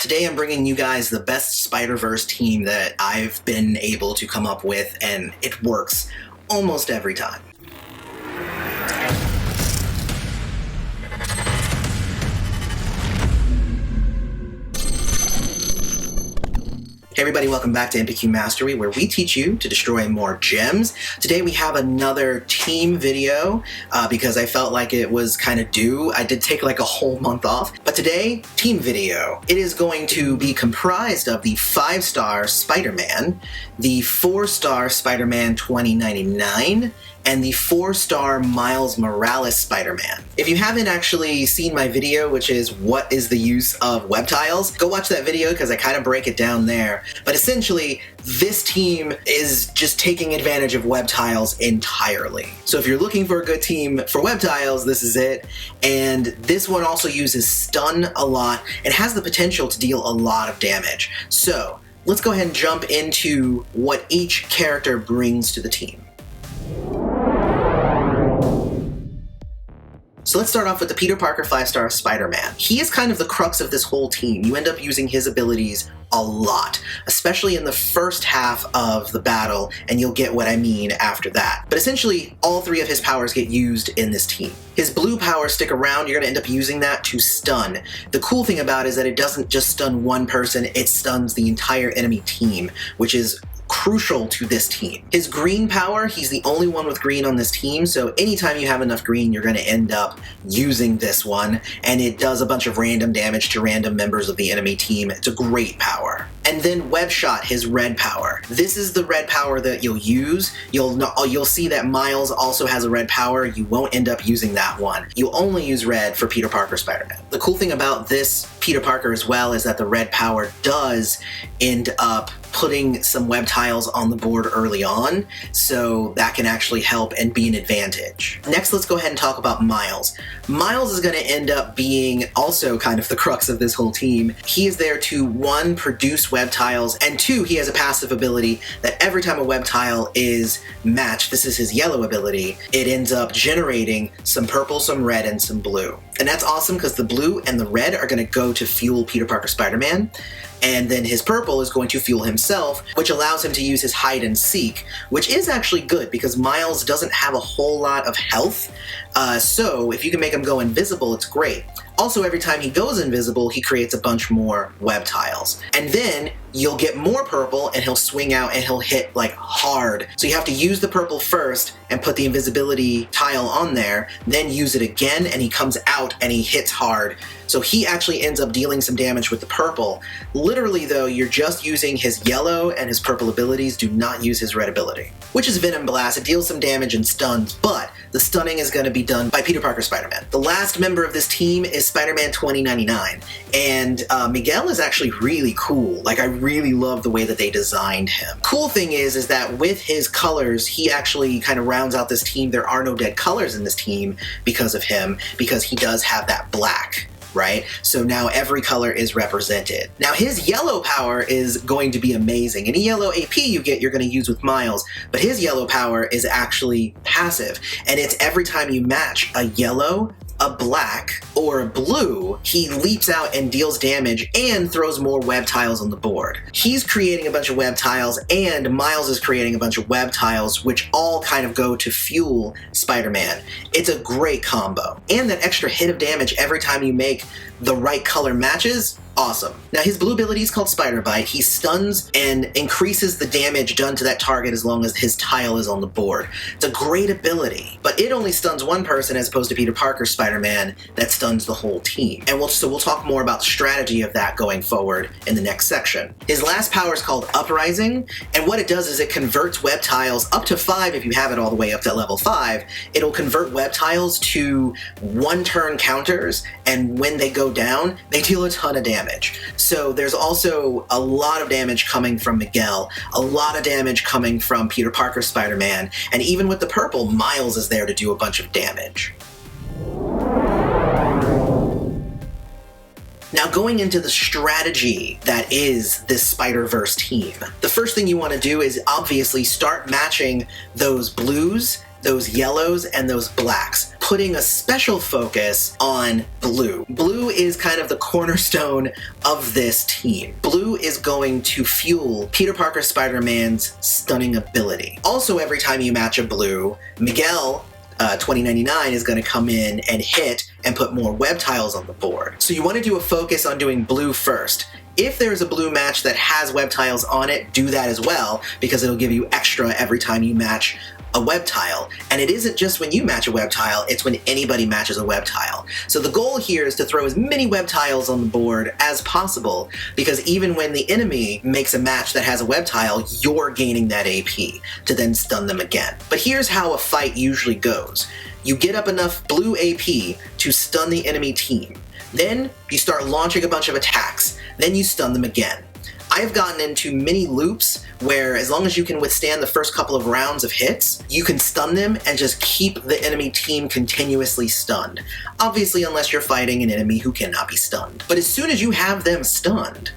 Today I'm bringing you guys the best Spider-Verse team that I've been able to come up with, and it works almost every time. Hey everybody, welcome back to MPQ Mastery, where we teach you to destroy more gems. Today we have another team video because I felt like it was kind of due. I did take like a whole month off, but today, team video. It is going to be comprised of the 5-star Spider-Man, the 4-star Spider-Man 2099, and the 4-star Miles Morales Spider-Man. If you haven't actually seen my video, which is what is the use of web tiles, go watch that video because I kind of break it down there. But essentially, this team is just taking advantage of web tiles entirely. So if you're looking for a good team for web tiles, this is it. And this one also uses stun a lot and has the potential to deal a lot of damage. So let's go ahead and jump into what each character brings to the team. So let's start off with the Peter Parker 5-star Spider-Man. He is kind of the crux of this whole team. You end up using his abilities a lot, especially in the first half of the battle, and you'll get what I mean after that. But essentially, all 3 of his powers get used in this team. His blue powers stick around. You're going to end up using that to stun. The cool thing about it is that it doesn't just stun one person, it stuns the entire enemy team, which is crucial to this team. His green power, he's the only one with green on this team, so anytime you have enough green, you're going to end up using this one, and it does a bunch of random damage to random members of the enemy team. It's a great power. And then Web Shot, his red power. This is the red power that you'll use. You'll see that Miles also has a red power. You won't end up using that one. You only use red for Peter Parker Spider-Man. The cool thing about this Peter Parker as well is that the red power does end up putting some web tiles on the board early on, so that can actually help and be an advantage. Next, let's go ahead and talk about Miles. Miles is going to end up being also kind of the crux of this whole team. He is there to, 1, produce web tiles, and 2, he has a passive ability that every time a web tile is matched, this is his yellow ability, it ends up generating some purple, some red, and some blue. And that's awesome because the blue and the red are going to go to fuel Peter Parker Spider-Man, and then his purple is going to fuel himself, which allows him to use his hide and seek, which is actually good because Miles doesn't have a whole lot of health, so if you can make him go invisible, it's great. Also, every time he goes invisible, he creates a bunch more web tiles. And then you'll get more purple and he'll swing out and he'll hit like hard. So you have to use the purple first and put the invisibility tile on there, then use it again and he comes out and he hits hard. So he actually ends up dealing some damage with the purple. Literally though, you're just using his yellow and his purple abilities, do not use his red ability, which is Venom Blast. It deals some damage and stuns, but the stunning is going to be done by Peter Parker Spider-Man. The last member of this team is Spider-Man 2099, and Miguel is actually really cool. Like, I really love the way that they designed him. Cool thing is that with his colors, he actually kind of rounds out this team. There are no dead colors in this team because of him, because he does have that black. Right? So now every color is represented. Now his yellow power is going to be amazing. Any yellow AP you get, you're going to use with Miles, but his yellow power is actually passive, and it's every time you match a yellow, a black, or a blue, he leaps out and deals damage and throws more web tiles on the board. He's creating a bunch of web tiles and Miles is creating a bunch of web tiles, which all kind of go to fuel Spider-Man. It's a great combo. And that extra hit of damage every time you make the right color matches, awesome. Now his blue ability is called Spider Bite. He stuns and increases the damage done to that target as long as his tile is on the board. It's a great ability, but it only stuns one person as opposed to Peter Parker's Spider-Man that stuns the whole team. And we'll talk more about the strategy of that going forward in the next section. His last power is called Uprising, and what it does is it converts web tiles up to 5 if you have it all the way up to level 5. It'll convert web tiles to 1-turn counters, and when they go down, they deal a ton of damage. So there's also a lot of damage coming from Miguel, a lot of damage coming from Peter Parker Spider-Man, and even with the purple, Miles is there to do a bunch of damage. Now going into the strategy that is this Spider-Verse team, the first thing you want to do is obviously start matching those blues, those yellows, and those blacks. putting a special focus on Blue. Blue is kind of the cornerstone of this team. Blue is going to fuel Peter Parker Spider-Man's stunning ability. Also, every time you match a Blue, Miguel 2099 is going to come in and hit and put more web tiles on the board. So you want to do a focus on doing Blue first. If there's a Blue match that has web tiles on it, do that as well, because it'll give you extra every time you match a web tile. And it isn't just when you match a web tile, it's when anybody matches a web tile. So the goal here is to throw as many web tiles on the board as possible, because even when the enemy makes a match that has a web tile, you're gaining that AP to then stun them again. But here's how a fight usually goes. You get up enough Blue AP to stun the enemy team. Then you start launching a bunch of attacks. Then you stun them again. I have gotten into many loops where as long as you can withstand the first couple of rounds of hits, you can stun them and just keep the enemy team continuously stunned. Obviously, unless you're fighting an enemy who cannot be stunned. But as soon as you have them stunned,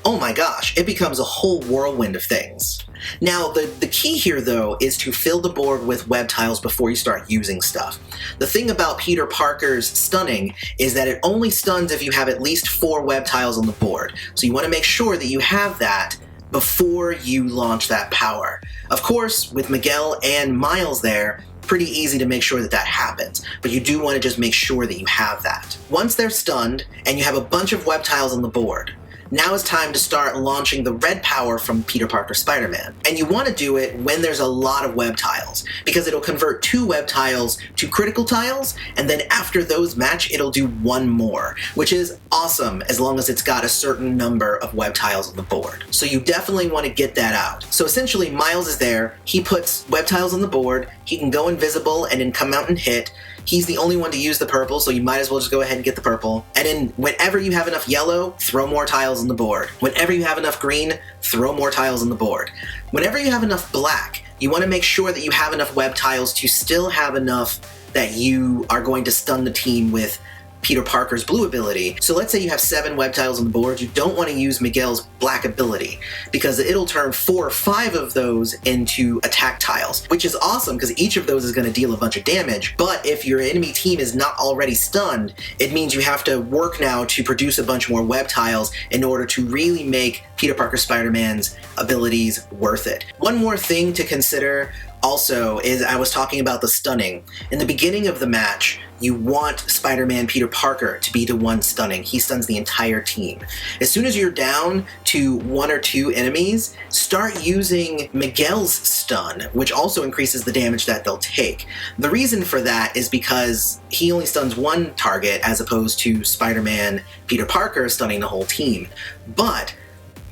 oh my gosh, it becomes a whole whirlwind of things. Now, the key here, though, is to fill the board with web tiles before you start using stuff. The thing about Peter Parker's stunning is that it only stuns if you have at least 4 web tiles on the board. So you want to make sure that you have that before you launch that power. Of course, with Miguel and Miles there, pretty easy to make sure that that happens, but you do want to just make sure that you have that. Once they're stunned and you have a bunch of web tiles on the board, now it's time to start launching the red power from Peter Parker Spider-Man. And you want to do it when there's a lot of web tiles, because it'll convert 2 web tiles to critical tiles, and then after those match, it'll do 1 more, which is awesome as long as it's got a certain number of web tiles on the board. So you definitely want to get that out. So essentially, Miles is there, he puts web tiles on the board, he can go invisible and then come out and hit. He's the only one to use the purple, so you might as well just go ahead and get the purple. And then whenever you have enough yellow, throw more tiles on the board. Whenever you have enough green, throw more tiles on the board. Whenever you have enough black, you want to make sure that you have enough web tiles to still have enough that you are going to stun the team with Peter Parker's blue ability. So let's say you have 7 web tiles on the board, you don't want to use Miguel's black ability, because it'll turn 4 or 5 of those into attack tiles, which is awesome because each of those is going to deal a bunch of damage. But if your enemy team is not already stunned, it means you have to work now to produce a bunch more web tiles in order to really make Peter Parker Spider-Man's abilities worth it. One more thing to consider also is I was talking about the stunning. In the beginning of the match, you want Spider-Man Peter Parker to be the one stunning. He stuns the entire team. As soon as you're down to 1 or 2 enemies, start using Miguel's stun, which also increases the damage that they'll take. The reason for that is because he only stuns 1 target as opposed to Spider-Man Peter Parker stunning the whole team. But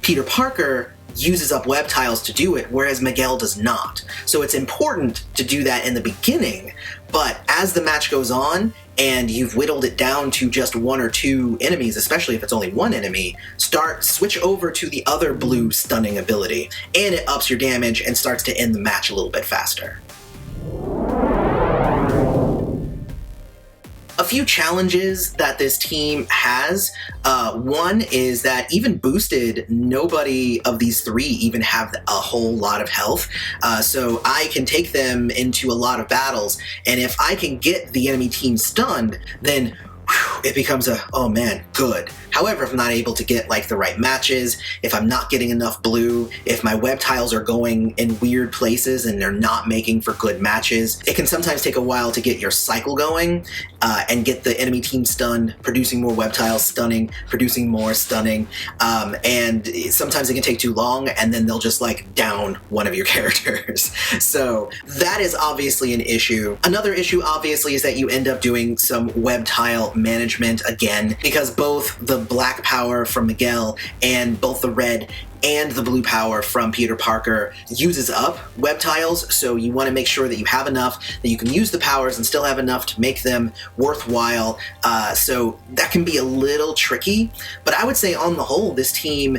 Peter Parker uses up web tiles to do it, whereas Miguel does not. So it's important to do that in the beginning, but as the match goes on and you've whittled it down to just 1 or 2 enemies, especially if it's only 1 enemy, switch over to the other blue stunning ability, and it ups your damage and starts to end the match a little bit faster. A few challenges that this team has. One is that even boosted, nobody of these 3 even have a whole lot of health. So I can take them into a lot of battles, and if I can get the enemy team stunned, then it becomes oh man, good. However, if I'm not able to get like the right matches, if I'm not getting enough blue, if my web tiles are going in weird places and they're not making for good matches, it can sometimes take a while to get your cycle going and get the enemy team stunned, producing more web tiles, stunning, producing more stunning, and sometimes it can take too long and then they'll just like down one of your characters. So that is obviously an issue. Another issue obviously is that you end up doing some web tile management again, because both the black power from Miguel and both the red and the blue power from Peter Parker uses up web tiles, so you want to make sure that you have enough that you can use the powers and still have enough to make them worthwhile. So that can be a little tricky, but I would say on the whole, this team,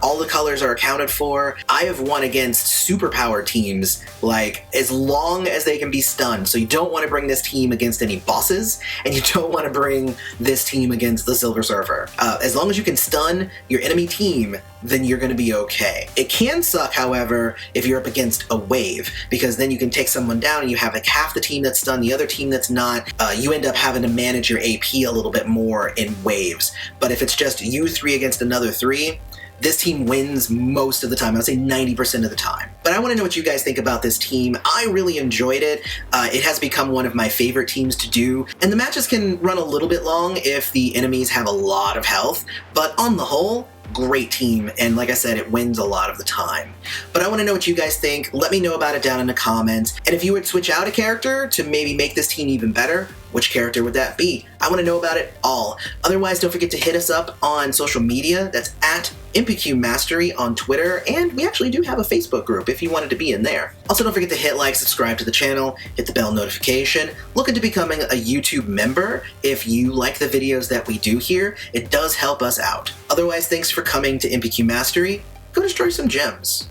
all the colors are accounted for. I have won against superpower teams, like, as long as they can be stunned. So you don't want to bring this team against any bosses, and you don't want to bring this team against the Silver Surfer. As long as you can stun your enemy team, then you're going going to be okay. It can suck, however, if you're up against a wave, because then you can take someone down and you have like half the team that's stunned, the other team that's not. You end up having to manage your AP a little bit more in waves. But if it's just you three against another three, this team wins most of the time. I would say 90% of the time. But I want to know what you guys think about this team. I really enjoyed it. It has become one of my favorite teams to do. And the matches can run a little bit long if the enemies have a lot of health. But on the whole, great team, and like I said, it wins a lot of the time. But I want to know what you guys think. Let me know about it down in the comments. And if you would switch out a character to maybe make this team even better, which character would that be? I want to know about it all. Otherwise, don't forget to hit us up on social media. That's at MPQ Mastery on Twitter, and we actually do have a Facebook group if you wanted to be in there. Also, don't forget to hit like, subscribe to the channel, hit the bell notification. Look into becoming a YouTube member if you like the videos that we do here. It does help us out. Otherwise, thanks for coming to MPQ Mastery. Go destroy some gems.